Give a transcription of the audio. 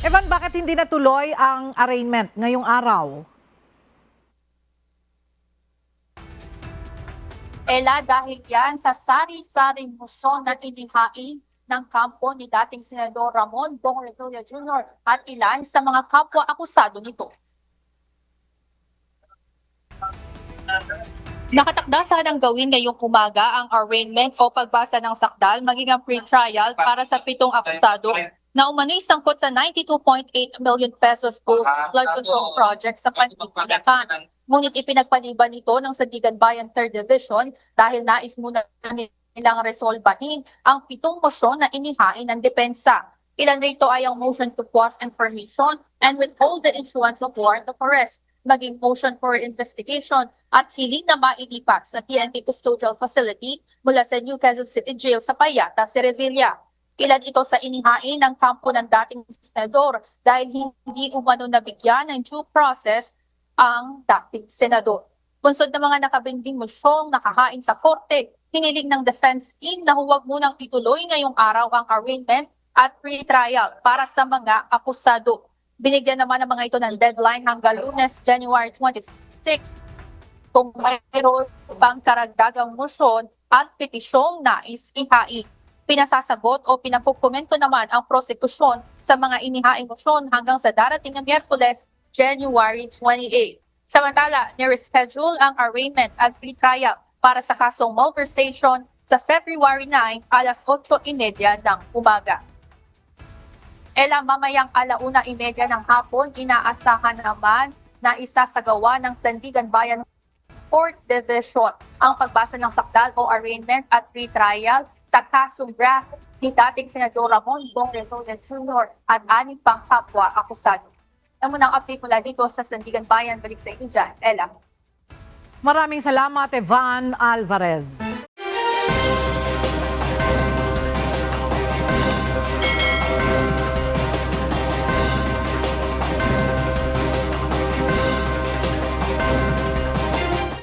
Evan, bakit hindi natuloy ang arraignment ngayong araw? Ela, dahil yan sa sari-saring motion na inihain ng kampo ni dating Senador Ramon Bong Revilla Jr. at ilan sa mga kapwa-akusado nito. Nakatakda sanang gawin ngayong umaga ang arraignment o pagbasa ng sakdal maging ang pre-trial para sa 7 akusado na umano'y sangkot sa 92.8 million pesos flood control project sa Pantic, Bulacan. Ngunit ipinagpaliban ito ng Sandigan Bayan 3rd Division dahil nais muna nilang resolbahin ang 7 mosyon na inihain ng depensa. Ilan rito ay ang motion to quash information and withhold the issuance of warrant of arrest, maging motion for investigation at hiling na mailipat sa PNP Custodial Facility mula sa New Quezon City Jail sa Payata, Revilla. Ilan ito sa inihain ng kampo ng dating senador dahil hindi umano nabigyan ng due process ang dating senador. Bunsod ng mga nakabinbing mosyong nakahain sa korte, hiniling ng defense team na huwag munang ituloy ngayong araw ang arraignment at pre-trial para sa mga akusado. Binigyan naman ng mga ito ng deadline hanggang Lunes, January 26 kung mayroon pang karagdagang motion at petisyong nais ihain. Pinasasagot o pinagkukomento naman ang prosekusyon sa mga inihaing motion hanggang sa darating na Miyerkules, January 28. Samantala, nireschedule ang arraignment at pre-trial para sa kasong malversation sa February 9 alas 8:30 ng umaga. Ela, mamayang 1:30 ng hapon, inaasahan naman na isasagawa ng Sandigan Bayan 4th Division ang pagbasa ng sakdal o arraignment at pre-trial sa kasong graft ni dating Senador Ramon Bong Revilla Jr. at 6 pang kapwa-akusado. Ang munang update mula dito sa Sandigan Bayan. Balik sa inyo dyan, Ella. Maraming salamat, Evan Alvarez.